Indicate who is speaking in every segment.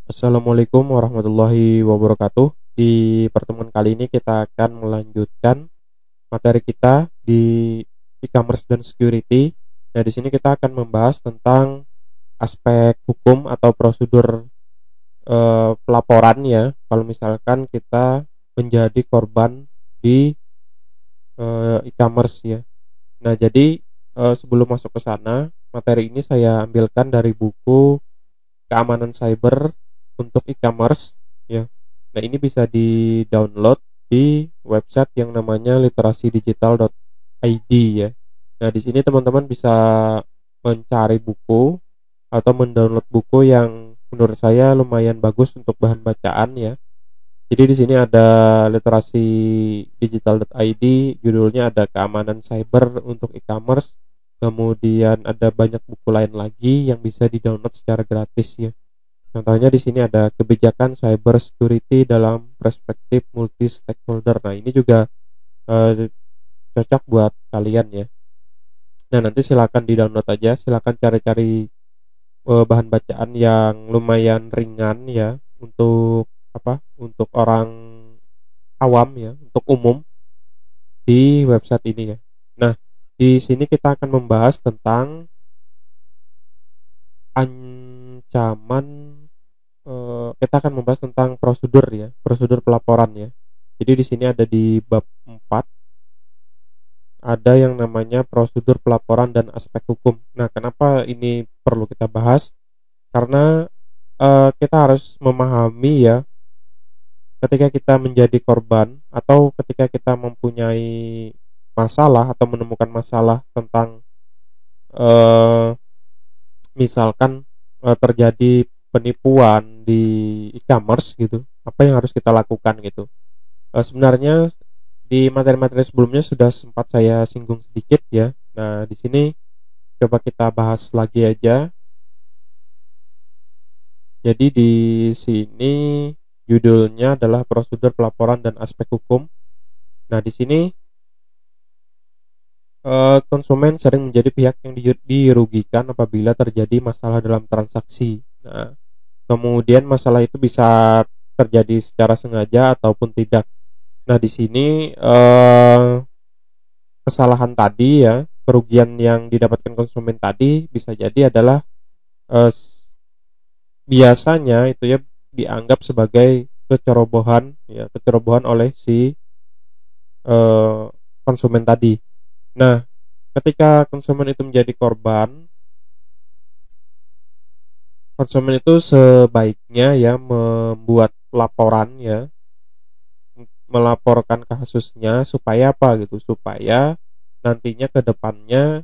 Speaker 1: Assalamualaikum warahmatullahi wabarakatuh. Di pertemuan kali ini kita akan melanjutkan materi kita di e-commerce dan security. Nah, di sini kita akan membahas tentang aspek hukum atau prosedur pelaporan ya. Kalau misalkan kita menjadi korban di e-commerce ya. Nah, jadi sebelum masuk ke sana, materi ini saya ambilkan dari buku Keamanan Cyber untuk e-commerce ya. Nah, ini bisa di-download di website yang namanya literasidigital.id ya. Nah, di sini teman-teman bisa mencari buku atau mendownload buku yang menurut saya lumayan bagus untuk bahan bacaan ya. Jadi di sini ada literasidigital.id, judulnya ada Keamanan Cyber untuk e-commerce. Kemudian ada banyak buku lain lagi yang bisa di-download secara gratis ya. Contohnya di sini ada kebijakan cyber security dalam perspektif multi stakeholder. Nah, ini juga cocok buat kalian ya. Nah, nanti silakan di-download aja, silakan cari-cari bahan bacaan yang lumayan ringan ya untuk Untuk orang awam ya, untuk umum di website ini ya. Nah, di sini kita akan membahas tentang ancaman kita akan membahas tentang prosedur ya, prosedur pelaporan ya. Jadi di sini ada di bab 4 ada yang namanya prosedur pelaporan dan aspek hukum. Nah, kenapa ini perlu kita bahas? Karena kita harus memahami ya, ketika kita menjadi korban atau ketika kita mempunyai masalah atau menemukan masalah tentang misalkan terjadi penipuan di e-commerce gitu, apa yang harus kita lakukan gitu. Sebenarnya di materi-materi sebelumnya sudah sempat saya singgung sedikit ya. Nah, di sini coba kita bahas lagi aja. Jadi di sini judulnya adalah prosedur pelaporan dan aspek hukum. Nah, di sini konsumen sering menjadi pihak yang dirugikan apabila terjadi masalah dalam transaksi. Nah, kemudian masalah itu bisa terjadi secara sengaja ataupun tidak. Nah, di sini kesalahan tadi ya, kerugian yang didapatkan konsumen tadi bisa jadi adalah biasanya itu ya dianggap sebagai kecerobohan ya, kecerobohan oleh si konsumen tadi. Nah, ketika konsumen itu menjadi korban, konsumen itu sebaiknya ya membuat laporan ya, melaporkan kasusnya supaya apa gitu, supaya nantinya ke depannya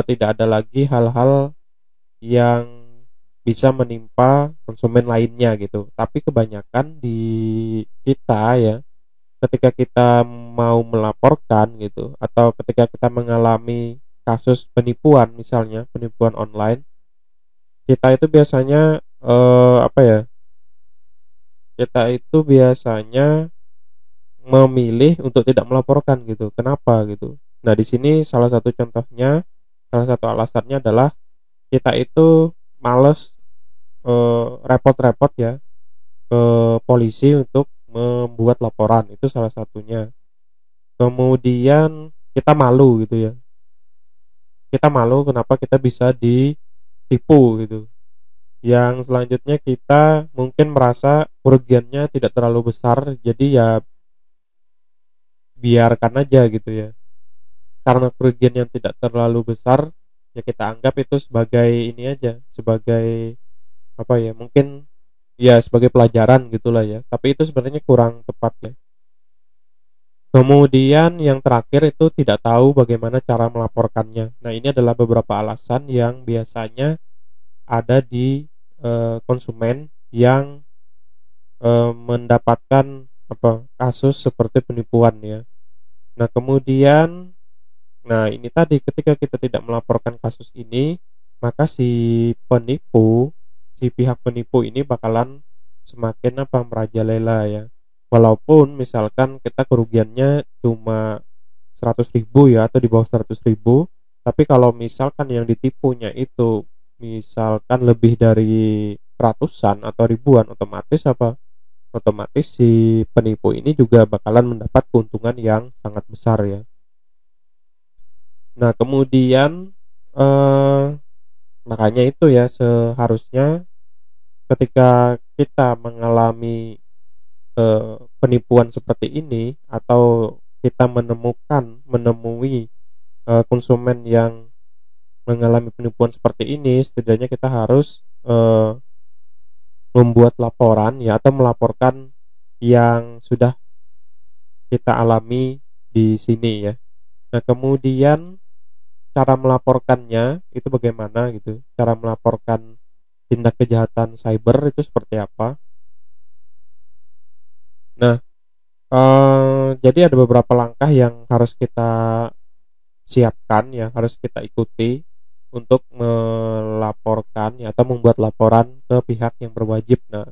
Speaker 1: tidak ada lagi hal-hal yang bisa menimpa konsumen lainnya gitu. Tapi kebanyakan di kita ya, ketika kita mau melaporkan gitu atau ketika kita mengalami kasus penipuan, misalnya penipuan online, kita itu biasanya kita itu biasanya memilih untuk tidak melaporkan gitu. Kenapa gitu? Nah, di sini salah satu contohnya, salah satu alasannya adalah kita itu males repot-repot ya ke polisi untuk membuat laporan, itu salah satunya. Kemudian kita malu gitu ya, kita malu kenapa kita bisa ditipu gitu. Yang selanjutnya kita mungkin merasa kerugiannya tidak terlalu besar, jadi ya biarkan aja gitu ya. Karena kerugian yang tidak terlalu besar, ya kita anggap itu sebagai ini aja, sebagai mungkin ya sebagai pelajaran gitulah ya. Tapi itu sebenarnya kurang tepat ya. Kemudian yang terakhir itu tidak tahu bagaimana cara melaporkannya. Nah, ini adalah beberapa alasan yang biasanya ada di konsumen yang mendapatkan kasus seperti penipuan ya. Nah, kemudian ini tadi, ketika kita tidak melaporkan kasus ini, maka si pihak penipu ini bakalan semakin merajalela ya. Walaupun misalkan kita kerugiannya cuma 100.000 ya, atau di bawah 100.000, tapi kalau misalkan yang ditipunya itu misalkan lebih dari ratusan atau ribuan, otomatis si penipu ini juga bakalan mendapat keuntungan yang sangat besar ya. Nah, kemudian eh, makanya itu ya, seharusnya ketika kita mengalami penipuan seperti ini, atau kita menemui konsumen yang mengalami penipuan seperti ini, setidaknya kita harus membuat laporan ya, atau melaporkan yang sudah kita alami di sini ya. Nah, kemudian cara melaporkannya itu bagaimana gitu? Cara melaporkan tindak kejahatan cyber itu seperti apa? Nah, jadi ada beberapa langkah yang harus kita siapkan ya, harus kita ikuti untuk melaporkan ya, atau membuat laporan ke pihak yang berwajib. Nah,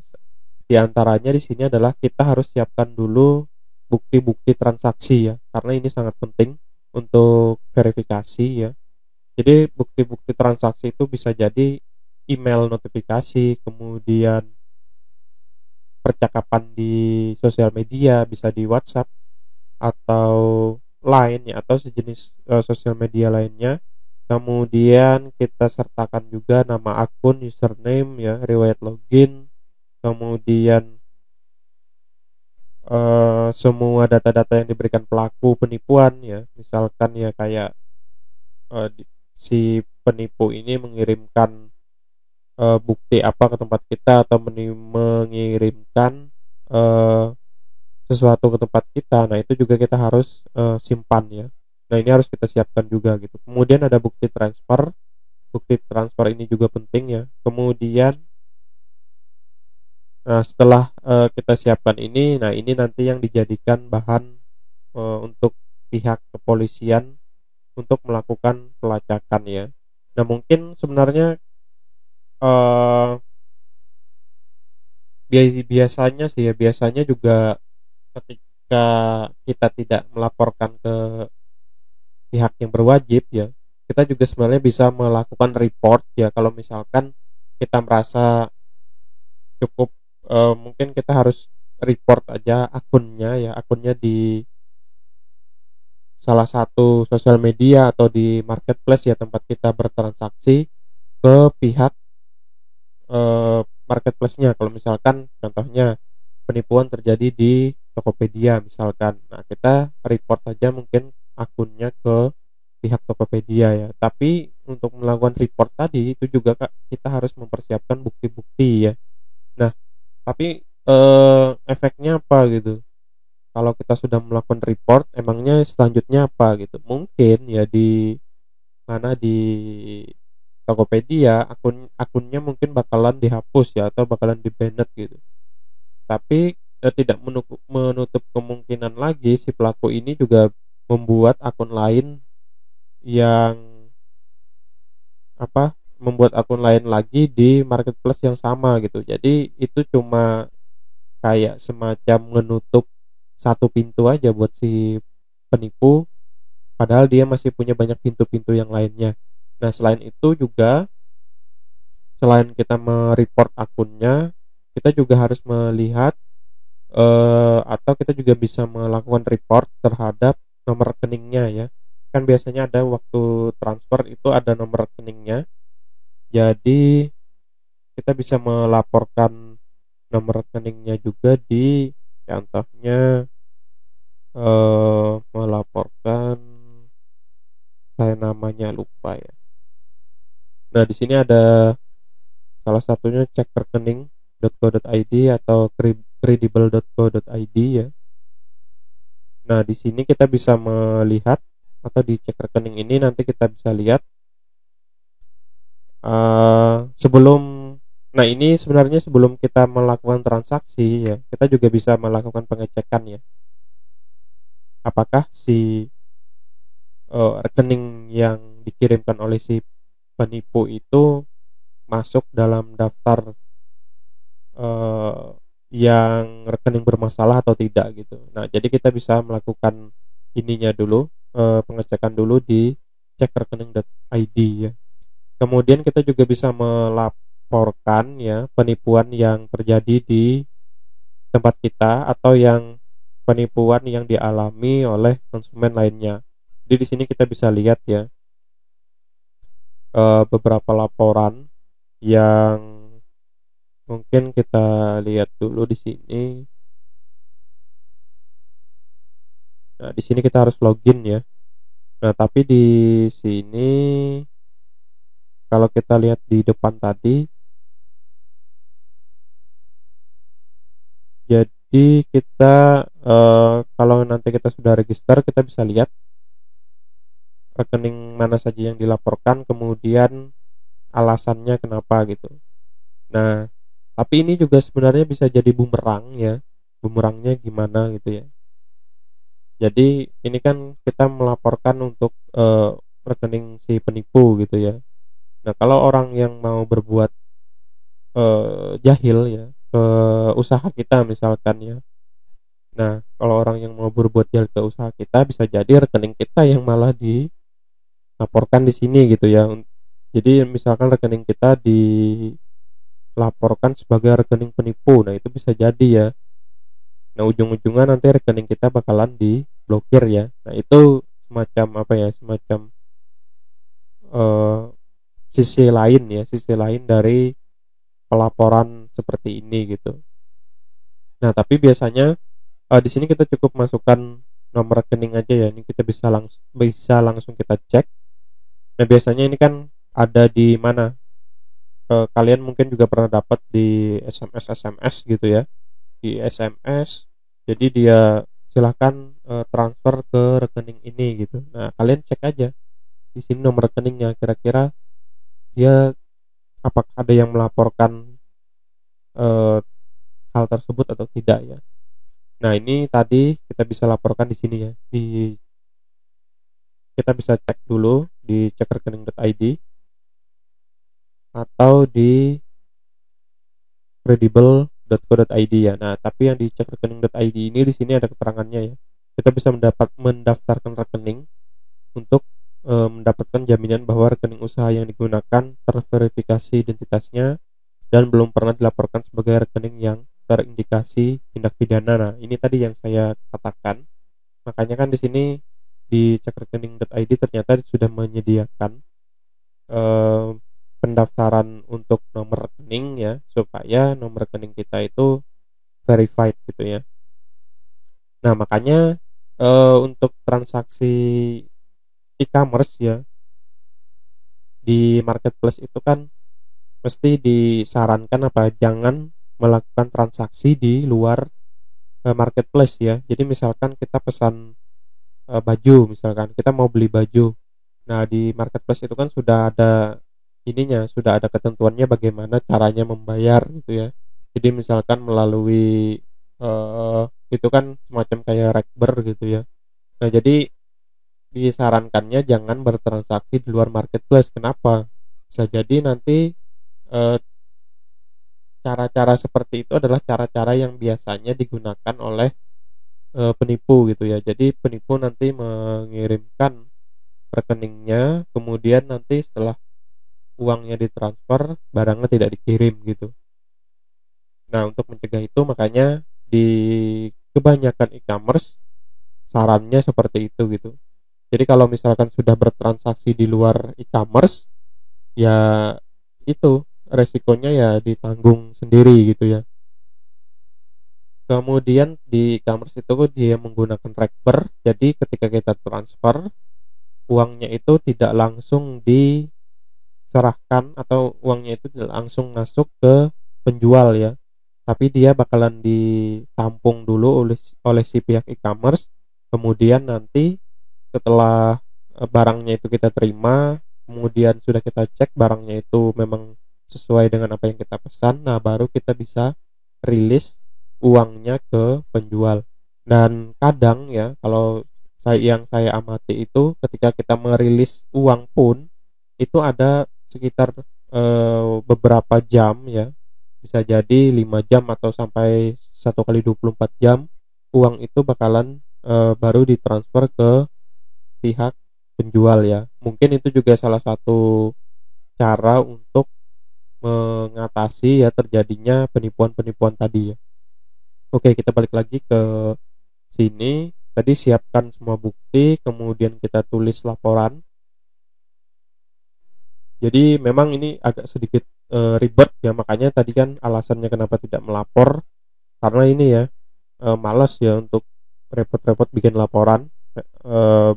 Speaker 1: di antaranya di sini adalah kita harus siapkan dulu bukti-bukti transaksi ya, karena ini sangat penting untuk verifikasi ya. Jadi bukti-bukti transaksi itu bisa jadi email notifikasi, kemudian percakapan di sosial media, bisa di WhatsApp atau Line ya, atau sejenis sosial media lainnya. Kemudian kita sertakan juga nama akun, username ya, riwayat login, kemudian semua data-data yang diberikan pelaku penipuan ya, misalkan ya kayak si penipu ini mengirimkan bukti apa ke tempat kita, atau mengirimkan sesuatu ke tempat kita. Nah, itu juga kita harus simpan ya. Nah, ini harus kita siapkan juga gitu. Kemudian ada bukti transfer. Bukti transfer ini juga penting ya. Kemudian setelah kita siapkan ini, nah ini nanti yang dijadikan bahan untuk pihak kepolisian untuk melakukan pelacakan ya. Nah, mungkin sebenarnya biasanya juga ketika kita tidak melaporkan ke pihak yang berwajib ya, kita juga sebenarnya bisa melakukan report ya. Kalau misalkan kita merasa cukup, mungkin kita harus report aja akunnya di salah satu sosial media atau di marketplace ya, tempat kita bertransaksi, ke pihak marketplace-nya. Kalau misalkan contohnya penipuan terjadi di Tokopedia misalkan, nah kita report aja mungkin akunnya ke pihak Tokopedia ya. Tapi untuk melakukan report tadi itu juga kita harus mempersiapkan bukti-bukti ya. Nah, tapi efeknya apa gitu kalau kita sudah melakukan report? Emangnya selanjutnya apa gitu? Mungkin ya di Tokopedia, akunnya mungkin bakalan dihapus ya, atau bakalan di-banned gitu. Tapi tidak menutup kemungkinan lagi si pelaku ini juga membuat akun lain yang membuat akun lain lagi di marketplace yang sama gitu. Jadi itu cuma kayak semacam menutup satu pintu aja buat si penipu, padahal dia masih punya banyak pintu-pintu yang lainnya. Nah, selain itu juga, selain kita mereport akunnya, kita juga harus melihat atau kita juga bisa melakukan report terhadap nomor rekeningnya ya. Kan biasanya ada waktu transfer itu ada nomor rekeningnya. Jadi kita bisa melaporkan nomor rekeningnya juga, di contohnya melaporkan, saya namanya lupa ya. Nah, di sini ada salah satunya cekrekening.co.id atau credible.co.id ya. Nah, di sini kita bisa melihat, atau di cek rekening ini nanti kita bisa lihat nah ini sebenarnya sebelum kita melakukan transaksi ya, kita juga bisa melakukan pengecekan ya, apakah si rekening yang dikirimkan oleh si penipu itu masuk dalam daftar yang rekening bermasalah atau tidak gitu. Nah, jadi kita bisa melakukan ininya dulu, pengecekan dulu di cekrekening.id ya. Kemudian kita juga bisa melaporkan ya penipuan yang terjadi di tempat kita atau yang penipuan yang dialami oleh konsumen lainnya. Jadi di sini kita bisa lihat ya beberapa laporan yang mungkin kita lihat dulu di sini. Nah, di sini kita harus login ya. Nah, tapi di sini kalau kita lihat di depan tadi, jadi kita kalau nanti kita sudah register, kita bisa lihat rekening mana saja yang dilaporkan, kemudian alasannya kenapa gitu. Nah, tapi ini juga sebenarnya bisa jadi bumerang ya. Bumerangnya gimana gitu ya. Jadi ini kan kita melaporkan untuk rekening si penipu gitu ya. Nah, kalau orang yang mau berbuat jahil ya ke usaha kita misalkan ya. Nah, kalau orang yang mau berbuat jahil ke usaha kita, bisa jadi rekening kita yang malah dilaporkan di sini gitu ya. Jadi misalkan rekening kita dilaporkan sebagai rekening penipu. Nah, itu bisa jadi ya. Nah, ujung-ujungnya nanti rekening kita bakalan diblokir ya. Nah, itu semacam apa ya? Semacam eh, sisi lain ya, sisi lain dari pelaporan seperti ini gitu. Nah, tapi biasanya di sini kita cukup masukkan nomor rekening aja ya. Ini kita bisa langsung kita cek. Nah, biasanya ini kan ada di mana? Kalian mungkin juga pernah dapat di SMS gitu ya. Di SMS. Jadi dia silahkan transfer ke rekening ini gitu. Nah, kalian cek aja di sini nomor rekeningnya, kira-kira dia apakah ada yang melaporkan eh, hal tersebut atau tidak ya. Nah, ini tadi kita bisa laporkan di sini ya. Kita bisa cek dulu di cekrekening.id atau di credible.co.id ya. Nah, tapi yang di cekrekening.id ini di sini ada keterangannya ya. Kita bisa mendaftarkan rekening untuk mendapatkan jaminan bahwa rekening usaha yang digunakan terverifikasi identitasnya dan belum pernah dilaporkan sebagai rekening yang terindikasi tindak pidana. Nah, ini tadi yang saya katakan. Makanya kan di sini di cekrekening.id ternyata sudah menyediakan pendaftaran untuk nomor rekening ya, supaya nomor rekening kita itu verified gitu ya. Nah, makanya untuk transaksi e-commerce ya di marketplace itu kan mesti disarankan apa, jangan melakukan transaksi di luar marketplace ya. Jadi misalkan kita pesan baju, misalkan kita mau beli baju. Nah, di marketplace itu kan sudah ada ininya, sudah ada ketentuannya bagaimana caranya membayar gitu ya. Jadi misalkan melalui itu kan semacam kayak Rekber gitu ya. Nah, jadi disarankannya jangan bertransaksi di luar marketplace. Kenapa? Bisa jadi nanti eh, cara-cara seperti itu adalah cara-cara yang biasanya digunakan oleh penipu gitu ya. Jadi penipu nanti mengirimkan rekeningnya, kemudian nanti setelah uangnya ditransfer, barangnya tidak dikirim gitu. Nah, untuk mencegah itu makanya di kebanyakan e-commerce sarannya seperti itu gitu. Jadi kalau misalkan sudah bertransaksi di luar e-commerce, ya itu resikonya ya ditanggung sendiri gitu ya. Kemudian di e-commerce itu dia menggunakan Rekber, jadi ketika kita transfer, uangnya itu tidak langsung diserahkan atau uangnya itu tidak langsung masuk ke penjual ya, tapi dia bakalan ditampung dulu oleh si pihak e-commerce. Kemudian nanti setelah barangnya itu kita terima, kemudian sudah kita cek barangnya itu memang sesuai dengan apa yang kita pesan, nah baru kita bisa rilis uangnya ke penjual. Dan kadang ya, kalau yang saya amati itu ketika kita merilis uang pun itu ada sekitar beberapa jam ya, bisa jadi 5 jam atau sampai 1 kali 24 jam uang itu bakalan baru ditransfer ke pihak penjual ya. Mungkin itu juga salah satu cara untuk mengatasi ya terjadinya penipuan-penipuan tadi ya. Oke, kita balik lagi ke sini. Tadi siapkan semua bukti, kemudian kita tulis laporan. Jadi memang ini agak sedikit ribet ya, makanya tadi kan alasannya kenapa tidak melapor karena ini ya malas ya untuk repot-repot bikin laporan, eh,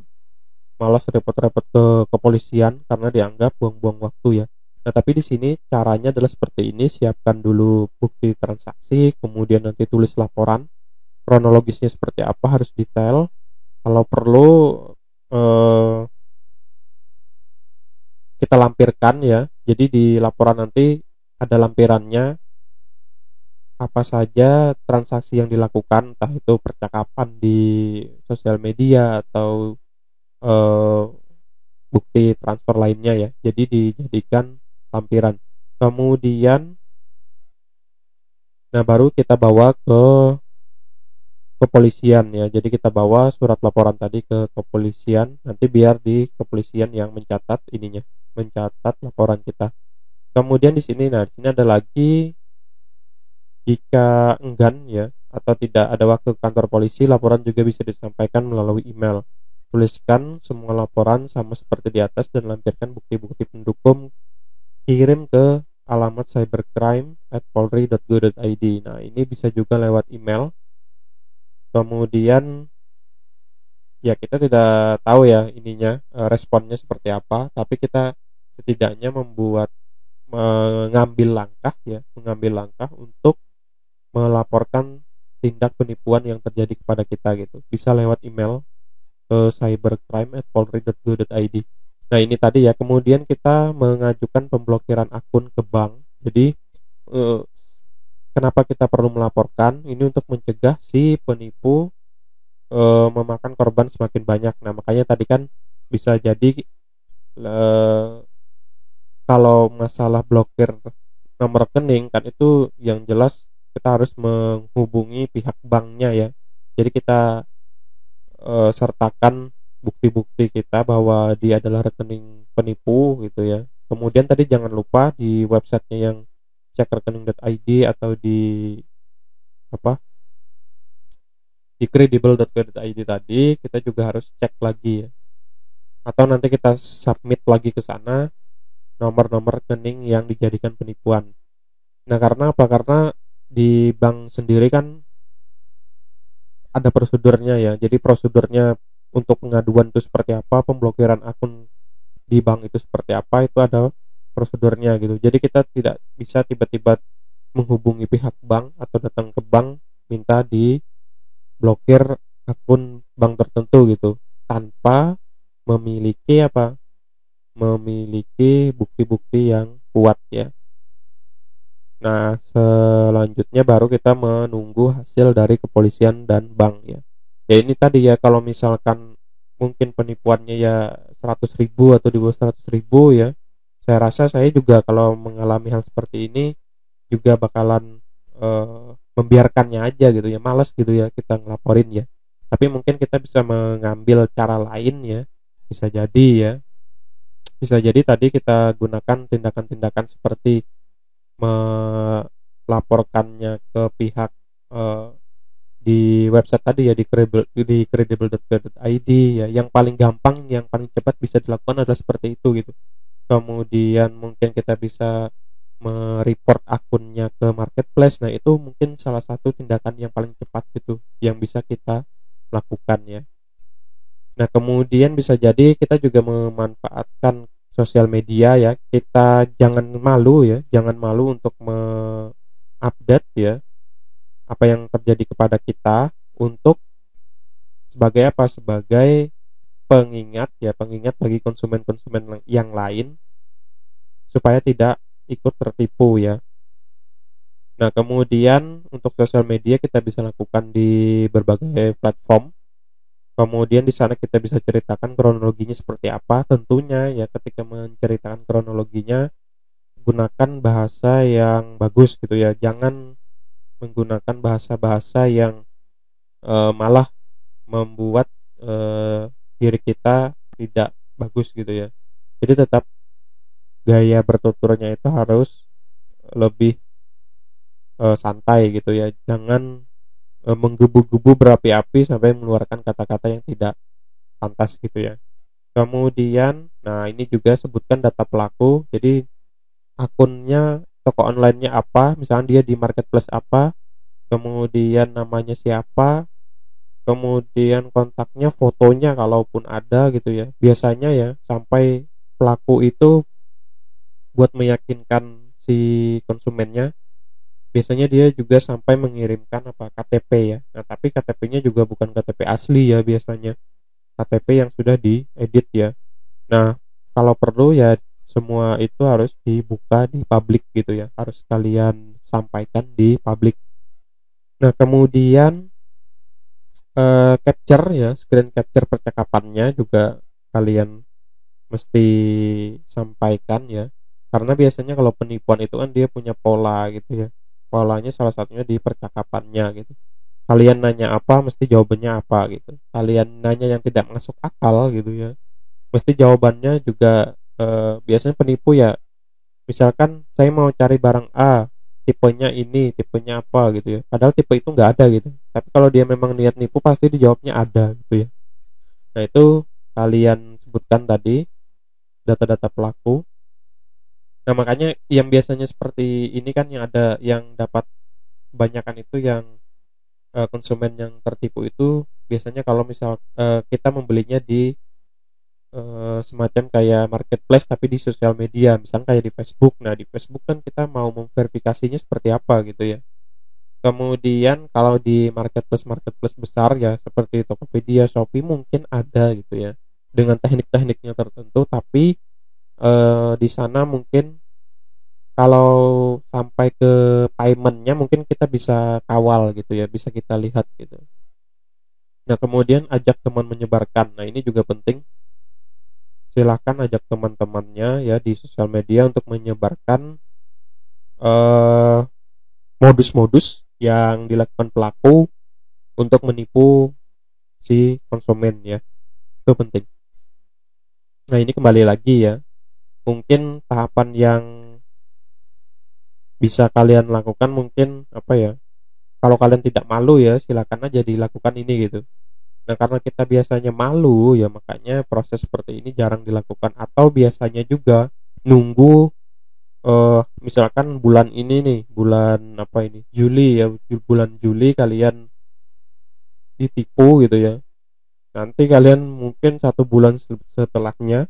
Speaker 1: malas repot-repot ke kepolisian karena dianggap buang-buang waktu ya. Nah, tapi di sini caranya adalah seperti ini, siapkan dulu bukti transaksi, kemudian nanti tulis laporan, kronologisnya seperti apa harus detail. Kalau perlu eh, kita lampirkan ya. Jadi di laporan nanti ada lampirannya apa saja transaksi yang dilakukan, entah itu percakapan di sosial media atau eh, bukti transfer lainnya ya. Jadi dijadikan lampiran. Kemudian, nah baru kita bawa ke kepolisian ya. Jadi kita bawa surat laporan tadi ke kepolisian. Nanti biar di kepolisian yang mencatat ininya, mencatat laporan kita. Kemudian di sini, nah di sini ada lagi, jika enggan ya atau tidak ada waktu ke kantor polisi, laporan juga bisa disampaikan melalui email. Tuliskan semua laporan sama seperti di atas dan lampirkan bukti-bukti pendukung. Kirim ke alamat cybercrime@polri.go.id. Nah, ini bisa juga lewat email. Kemudian ya kita tidak tahu ya ininya responnya seperti apa, tapi kita setidaknya mengambil langkah untuk melaporkan tindak penipuan yang terjadi kepada kita gitu. Bisa lewat email ke cybercrime@polri.go.id. Nah, ini tadi ya. Kemudian kita mengajukan pemblokiran akun ke bank. Jadi eh, kenapa kita perlu melaporkan? Ini untuk mencegah si penipu memakan korban semakin banyak. Nah, makanya tadi kan bisa jadi eh, kalau masalah blokir nomor rekening kan itu yang jelas kita harus menghubungi pihak banknya ya. Jadi kita sertakan bukti-bukti kita bahwa dia adalah rekening penipu gitu ya. Kemudian tadi jangan lupa di websitenya yang cekrekening.id atau di apa di credible.co.id tadi kita juga harus cek lagi ya. Atau nanti kita submit lagi ke sana nomor-nomor rekening yang dijadikan penipuan. Nah, karena apa? Karena di bank sendiri kan ada prosedurnya ya. Jadi prosedurnya untuk pengaduan itu seperti apa, pemblokiran akun di bank itu seperti apa, itu ada prosedurnya gitu. Jadi kita tidak bisa tiba-tiba menghubungi pihak bank atau datang ke bank minta diblokir akun bank tertentu gitu tanpa memiliki bukti-bukti yang kuat ya. Nah, selanjutnya baru kita menunggu hasil dari kepolisian dan bank ya. Ya ini tadi ya, kalau misalkan mungkin penipuannya ya 100.000 atau di bawah 100.000 ya, saya rasa saya juga kalau mengalami hal seperti ini juga bakalan membiarkannya aja gitu ya, malas gitu ya kita ngelaporin ya. Tapi mungkin kita bisa mengambil cara lain ya, bisa jadi ya, bisa jadi tadi kita gunakan tindakan-tindakan seperti melaporkannya ke pihak eh, di website tadi ya, di credible.co.id ya. Yang paling gampang, yang paling cepat bisa dilakukan adalah seperti itu gitu. Kemudian mungkin kita bisa mereport akunnya ke marketplace. Nah, itu mungkin salah satu tindakan yang paling cepat gitu yang bisa kita lakukan ya. Nah, kemudian bisa jadi kita juga memanfaatkan sosial media ya. Kita jangan malu ya, jangan malu untuk update ya apa yang terjadi kepada kita, untuk sebagai apa? Sebagai pengingat ya, pengingat bagi konsumen-konsumen yang lain supaya tidak ikut tertipu ya. Nah, kemudian untuk sosial media kita bisa lakukan di berbagai platform. Kemudian di sana kita bisa ceritakan kronologinya seperti apa. Tentunya ya ketika menceritakan kronologinya gunakan bahasa yang bagus gitu ya. Jangan menggunakan bahasa-bahasa yang malah membuat diri kita tidak bagus gitu ya. Jadi tetap gaya bertuturnya itu harus lebih santai gitu ya. Jangan menggebu-gebu berapi-api sampai mengeluarkan kata-kata yang tidak pantas gitu ya. Kemudian, nah ini juga sebutkan data pelaku. Jadi akunnya, toko online-nya apa, misalnya dia di marketplace apa, kemudian namanya siapa, kemudian kontaknya, fotonya kalaupun ada gitu ya. Biasanya ya sampai pelaku itu buat meyakinkan si konsumennya, biasanya dia juga sampai mengirimkan apa, KTP ya. Nah, tapi KTP-nya juga bukan KTP asli ya, biasanya KTP yang sudah diedit ya. Nah, kalau perlu ya semua itu harus dibuka di publik gitu ya, harus kalian sampaikan di publik. Nah, kemudian capture ya, screen capture percakapannya juga kalian mesti sampaikan ya, karena biasanya kalau penipuan itu kan dia punya pola gitu ya, polanya salah satunya di percakapannya gitu. Kalian nanya apa mesti jawabannya apa gitu, kalian nanya yang tidak masuk akal gitu ya, mesti jawabannya juga biasanya penipu ya, misalkan saya mau cari barang A, tipenya ini, tipenya apa gitu ya, padahal tipe itu nggak ada gitu, tapi kalau dia memang niat nipu pasti dijawabnya ada gitu ya. Nah, itu kalian sebutkan tadi data-data pelaku. Nah, makanya yang biasanya seperti ini kan yang ada yang dapat kebanyakan itu yang konsumen yang tertipu itu biasanya kalau misal kita membelinya di semacam kayak marketplace tapi di sosial media, misalnya kayak di Facebook. Nah, di Facebook kan kita mau memverifikasinya seperti apa gitu ya. Kemudian kalau di marketplace besar ya seperti Tokopedia, Shopee mungkin ada gitu ya dengan teknik-tekniknya tertentu, tapi di sana mungkin kalau sampai ke paymentnya mungkin kita bisa kawal gitu ya, bisa kita lihat gitu. Nah, kemudian ajak teman menyebarkan. Nah, ini juga penting. Silahkan ajak teman-temannya ya di sosial media untuk menyebarkan eh, modus-modus yang dilakukan pelaku untuk menipu si konsumen ya. Itu penting. Nah, ini kembali lagi ya. Mungkin tahapan yang bisa kalian lakukan mungkin apa ya? Kalau kalian tidak malu ya, silakan aja dilakukan ini gitu. Nah, karena kita biasanya malu ya, makanya proses seperti ini jarang dilakukan, atau biasanya juga nunggu misalkan bulan ini nih, bulan apa ini, Juli ya, bulan Juli kalian ditipu gitu ya. Nanti kalian mungkin 1 bulan setelahnya,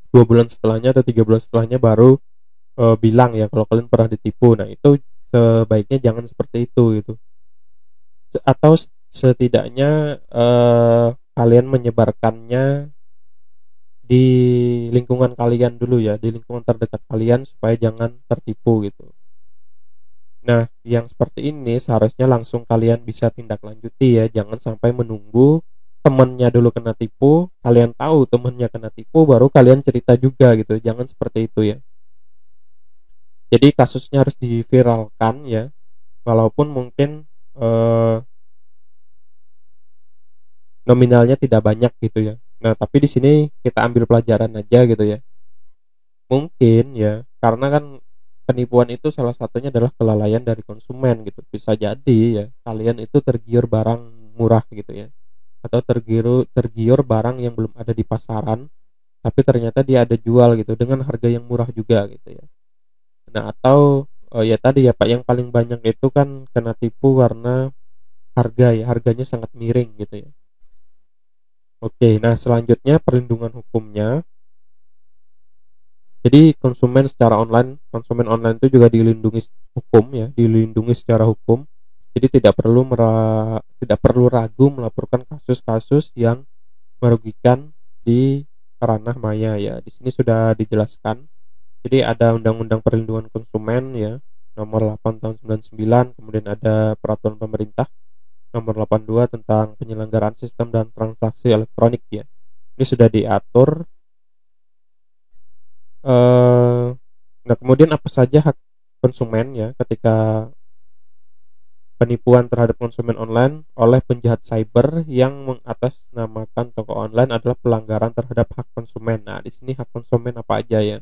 Speaker 1: 2 bulan setelahnya atau 3 bulan setelahnya baru bilang ya kalau kalian pernah ditipu. Nah, itu sebaiknya jangan seperti itu gitu. Atau setidaknya kalian menyebarkannya di lingkungan kalian dulu ya, di lingkungan terdekat kalian supaya jangan tertipu gitu. Nah, yang seperti ini seharusnya langsung kalian bisa tindak lanjuti ya, jangan sampai menunggu temennya dulu kena tipu, kalian tahu temennya kena tipu baru kalian cerita juga gitu, jangan seperti itu ya. Jadi kasusnya harus diviralkan ya, walaupun mungkin nominalnya tidak banyak gitu ya. Nah, tapi di sini kita ambil pelajaran aja gitu ya. Mungkin ya, karena kan penipuan itu salah satunya adalah kelalaian dari konsumen gitu. Bisa jadi ya, kalian itu tergiur barang murah gitu ya. Atau tergiur barang yang belum ada di pasaran, tapi ternyata dia ada jual gitu dengan harga yang murah juga gitu ya. Nah, atau ya tadi ya Pak, yang paling banyak itu kan kena tipu karena harga ya, harganya sangat miring gitu ya. Oke, nah selanjutnya perlindungan hukumnya. Jadi konsumen online itu juga dilindungi hukum ya, dilindungi secara hukum. Jadi tidak perlu ragu melaporkan kasus-kasus yang merugikan di ranah maya ya. Di sini sudah dijelaskan. Jadi ada Undang-Undang Perlindungan Konsumen ya, nomor 8 tahun 99, kemudian ada peraturan pemerintah nomor 82 tentang penyelenggaraan sistem dan transaksi elektronik ya. Ini sudah diatur. Nah, kemudian apa saja hak konsumen ya ketika penipuan terhadap konsumen online oleh penjahat cyber yang mengatasnamakan toko online adalah pelanggaran terhadap hak konsumen. Nah, di sini hak konsumen apa aja ya?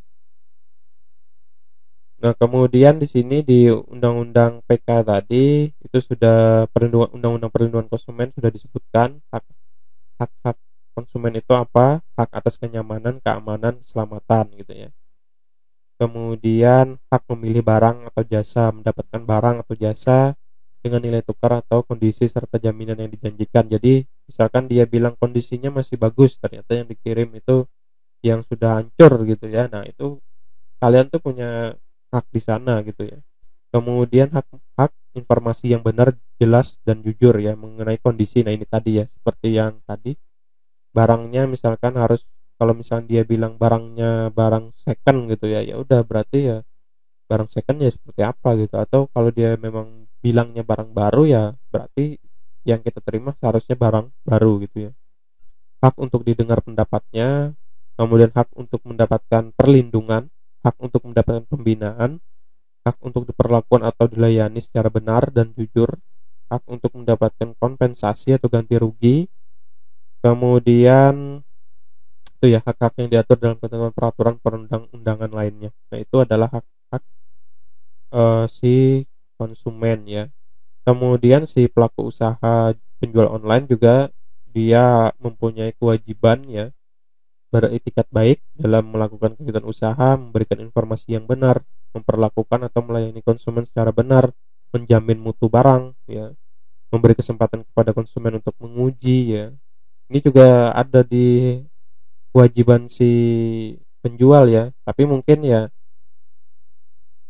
Speaker 1: Nah, kemudian di sini di Undang-Undang PK tadi itu sudah perlindungan Undang-Undang Perlindungan Konsumen sudah disebutkan hak-hak konsumen itu apa? Hak atas kenyamanan, keamanan, keselamatan gitu ya. Kemudian hak memilih barang atau jasa, mendapatkan barang atau jasa dengan nilai tukar atau kondisi serta jaminan yang dijanjikan. Jadi misalkan dia bilang kondisinya masih bagus, ternyata yang dikirim itu yang sudah hancur gitu ya. Nah, itu kalian tuh punya hak di sana gitu ya. Kemudian hak informasi yang benar, jelas dan jujur ya mengenai kondisi. Nah, ini tadi ya seperti yang tadi, barangnya misalkan harus, kalau misalnya dia bilang barangnya barang second gitu ya, ya udah berarti ya barang second ya seperti apa gitu. Atau kalau dia memang bilangnya barang baru ya berarti yang kita terima seharusnya barang baru gitu ya. Hak untuk didengar pendapatnya, kemudian hak untuk mendapatkan perlindungan, hak untuk mendapatkan pembinaan, hak untuk diperlakukan atau dilayani secara benar dan jujur, hak untuk mendapatkan kompensasi atau ganti rugi, kemudian itu ya hak-hak yang diatur dalam ketentuan peraturan perundang-undangan lainnya. Nah, itu adalah hak-hak si konsumen ya. Kemudian si pelaku usaha penjual online juga dia mempunyai kewajiban ya beretikat baik dalam melakukan kegiatan usaha, memberikan informasi yang benar, memperlakukan atau melayani konsumen secara benar, menjamin mutu barang ya, memberi kesempatan kepada konsumen untuk menguji ya. Ini juga ada di kewajiban si penjual ya, tapi mungkin ya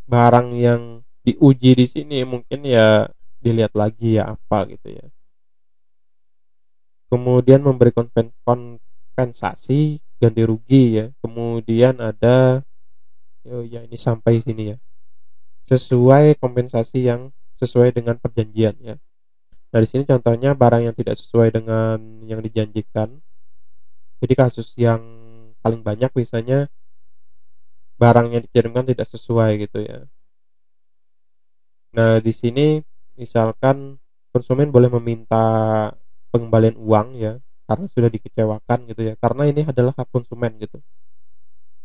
Speaker 1: barang yang diuji di sini mungkin ya dilihat lagi ya apa gitu ya. Kemudian memberi kompensasi ganti rugi ya. Kemudian ada, oh ya ini sampai sini ya, sesuai kompensasi yang sesuai dengan perjanjian ya. Nah, di sini contohnya barang yang tidak sesuai dengan yang dijanjikan. Jadi kasus yang paling banyak biasanya barang yang dikirimkan tidak sesuai gitu ya. Nah, di sini misalkan konsumen boleh meminta pengembalian uang ya karena sudah dikecewakan gitu ya. Karena ini adalah hak konsumen gitu.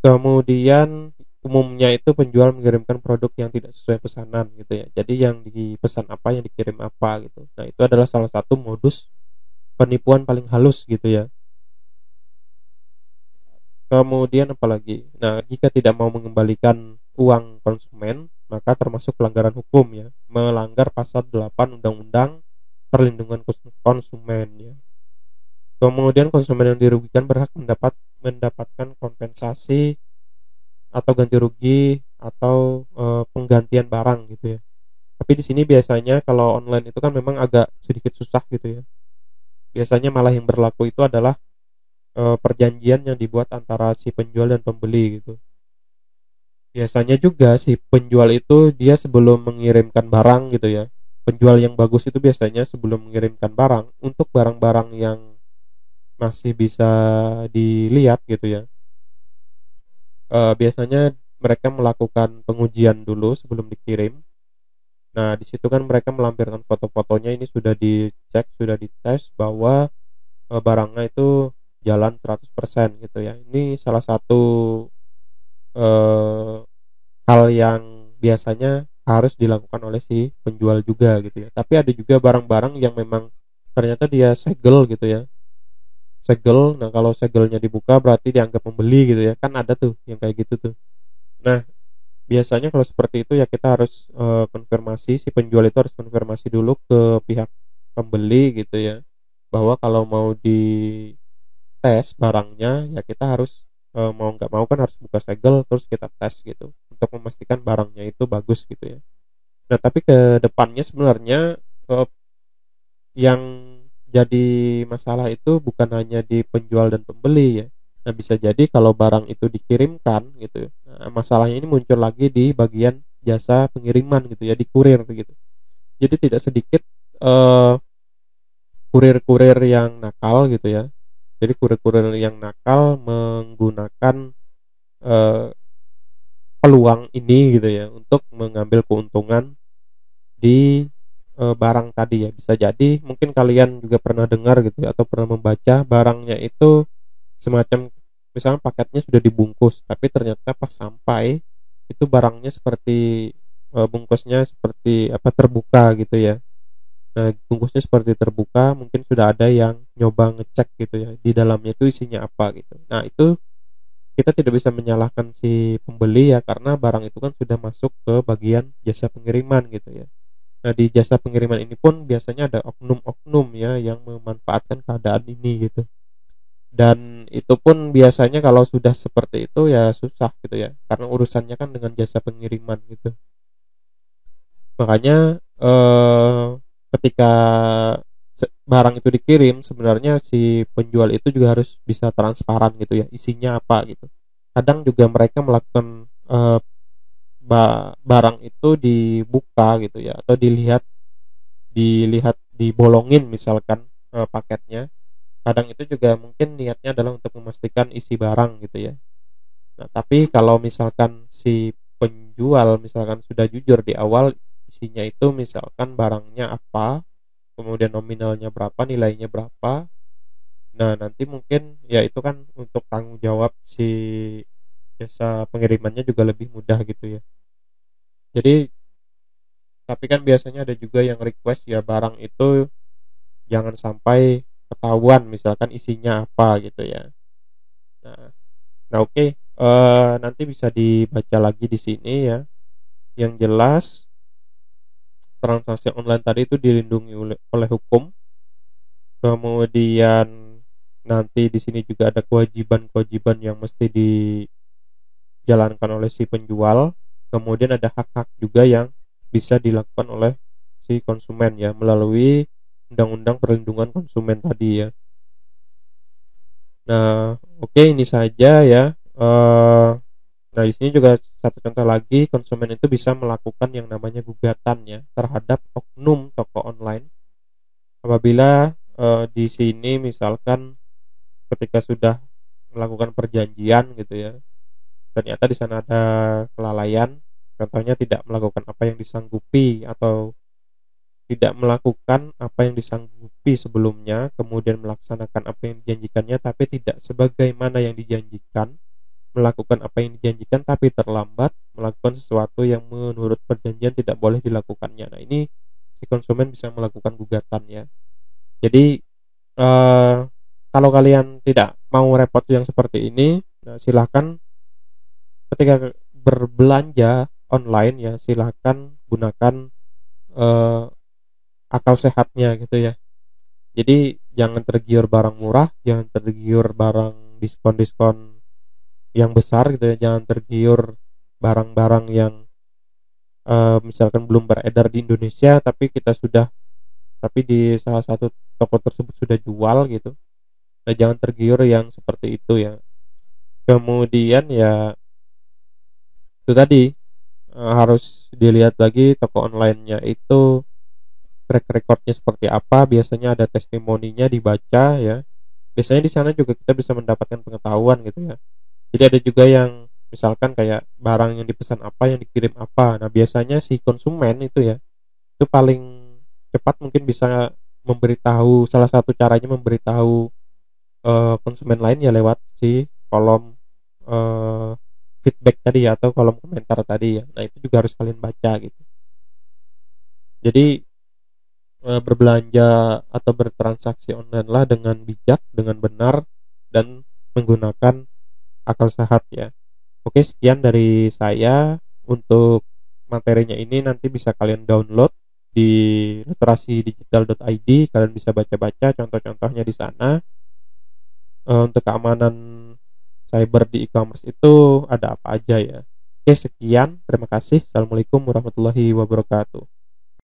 Speaker 1: Kemudian umumnya itu penjual mengirimkan produk yang tidak sesuai pesanan gitu ya. Jadi yang dipesan apa, yang dikirim apa gitu. Nah, itu adalah salah satu modus penipuan paling halus gitu ya. Kemudian apalagi? Nah, jika tidak mau mengembalikan uang konsumen, maka termasuk pelanggaran hukum ya, melanggar pasal 8 Undang-Undang Perlindungan Konsumen ya. Kemudian konsumen yang dirugikan berhak mendapatkan kompensasi atau ganti rugi atau penggantian barang gitu ya. Tapi di sini biasanya kalau online itu kan memang agak sedikit susah gitu ya. Biasanya malah yang berlaku itu adalah perjanjian yang dibuat antara si penjual dan pembeli gitu. Biasanya juga si penjual itu dia sebelum mengirimkan barang gitu ya. Penjual yang bagus itu biasanya sebelum mengirimkan barang, untuk barang-barang yang masih bisa dilihat gitu ya. Biasanya mereka melakukan pengujian dulu sebelum dikirim. Nah, di situ kan mereka melampirkan foto-fotonya, ini sudah dicek, sudah dites bahwa barangnya itu jalan 100% gitu ya. Ini salah satu eh, hal yang biasanya harus dilakukan oleh si penjual juga gitu ya. Tapi ada juga barang-barang yang memang ternyata dia segel gitu ya. Segel. Nah, kalau segelnya dibuka berarti dianggap membeli gitu ya. Kan ada tuh yang kayak gitu tuh. Nah, biasanya kalau seperti itu ya kita harus konfirmasi, si penjual itu harus konfirmasi dulu ke pihak pembeli gitu ya, bahwa kalau mau di tes barangnya ya kita harus mau nggak mau kan harus buka segel terus kita tes gitu untuk memastikan barangnya itu bagus gitu ya. Nah, tapi ke depannya sebenarnya yang jadi masalah itu bukan hanya di penjual dan pembeli ya. Nah, bisa jadi kalau barang itu dikirimkan gitu, nah, masalahnya ini muncul lagi di bagian jasa pengiriman gitu ya, di kurir gitu. Jadi tidak sedikit eh, kurir-kurir yang nakal gitu ya. Jadi kurir-kurir yang nakal menggunakan eh, peluang ini gitu ya untuk mengambil keuntungan di barang tadi ya. Bisa jadi mungkin kalian juga pernah dengar gitu ya, atau pernah membaca barangnya itu semacam misalnya paketnya sudah dibungkus tapi ternyata pas sampai itu barangnya seperti bungkusnya seperti apa, terbuka gitu ya. Nah, bungkusnya seperti terbuka, mungkin sudah ada yang nyoba ngecek gitu ya, di dalamnya itu isinya apa gitu. Nah, itu kita tidak bisa menyalahkan si pembeli ya, karena barang itu kan sudah masuk ke bagian jasa pengiriman gitu ya. Nah, di jasa pengiriman ini pun biasanya ada oknum-oknum ya yang memanfaatkan keadaan ini gitu. Dan itu pun biasanya kalau sudah seperti itu ya susah gitu ya, karena urusannya kan dengan jasa pengiriman gitu. Makanya ketika barang itu dikirim, sebenarnya si penjual itu juga harus bisa transparan gitu ya, isinya apa gitu. Kadang juga mereka melakukan barang itu dibuka gitu ya, atau dilihat dilihat dibolongin misalkan paketnya. Kadang itu juga mungkin niatnya adalah untuk memastikan isi barang gitu ya. Nah, tapi kalau misalkan si penjual misalkan sudah jujur di awal, isinya itu misalkan barangnya apa, kemudian nominalnya berapa, nilainya berapa. Nah, nanti mungkin ya itu kan untuk tanggung jawab si jasa pengirimannya juga lebih mudah gitu ya. Jadi, tapi kan biasanya ada juga yang request ya barang itu jangan sampai ketahuan misalkan isinya apa gitu ya. Nah, nah, oke. Nanti bisa dibaca lagi di sini ya. Yang jelas transaksi online tadi itu dilindungi oleh hukum. Kemudian nanti di sini juga ada kewajiban-kewajiban yang mesti dijalankan oleh si penjual. Kemudian ada hak-hak juga yang bisa dilakukan oleh si konsumen ya, melalui Undang-Undang Perlindungan Konsumen tadi ya. Nah, oke, ini saja ya. Nah, di sini juga satu contoh lagi, konsumen itu bisa melakukan yang namanya gugatan ya terhadap oknum toko online apabila di sini misalkan ketika sudah melakukan perjanjian gitu ya, ternyata di sana ada kelalaian, contohnya tidak melakukan apa yang disanggupi atau tidak melakukan apa yang disanggupi sebelumnya, kemudian melaksanakan apa yang dijanjikannya tapi tidak sebagaimana yang dijanjikan, melakukan apa yang dijanjikan tapi terlambat, melakukan sesuatu yang menurut perjanjian tidak boleh dilakukannya. Nah, ini si konsumen bisa melakukan gugatan ya. Jadi kalau kalian tidak mau repot yang seperti ini, nah silahkan ketika berbelanja online ya silahkan gunakan eh, akal sehatnya gitu ya. Jadi jangan tergiur barang murah, jangan tergiur barang diskon-diskon yang besar gitu ya, jangan tergiur barang-barang yang misalkan belum beredar di Indonesia tapi di salah satu toko tersebut sudah jual gitu. Nah, jangan tergiur yang seperti itu ya. Kemudian ya itu tadi harus dilihat lagi toko onlinenya itu track recordnya seperti apa, biasanya ada testimoninya dibaca ya. Biasanya di sana juga kita bisa mendapatkan pengetahuan gitu ya. Jadi ada juga yang misalkan kayak barang yang dipesan apa, yang dikirim apa. Nah, biasanya si konsumen itu ya, itu paling cepat mungkin bisa memberitahu, salah satu caranya memberitahu konsumen lain ya lewat si kolom eh, feedback tadi ya, atau kolom komentar tadi ya. Nah, itu juga harus kalian baca gitu. Jadi berbelanja atau bertransaksi online lah dengan bijak, dengan benar, dan menggunakan akal sehat ya. Oke, sekian dari saya untuk materinya ini, nanti bisa kalian download di literasidigital.id, kalian bisa baca-baca contoh-contohnya di sana. Untuk keamanan cyber di e-commerce itu ada apa aja ya. Oke, sekian, terima kasih. Assalamualaikum warahmatullahi wabarakatuh.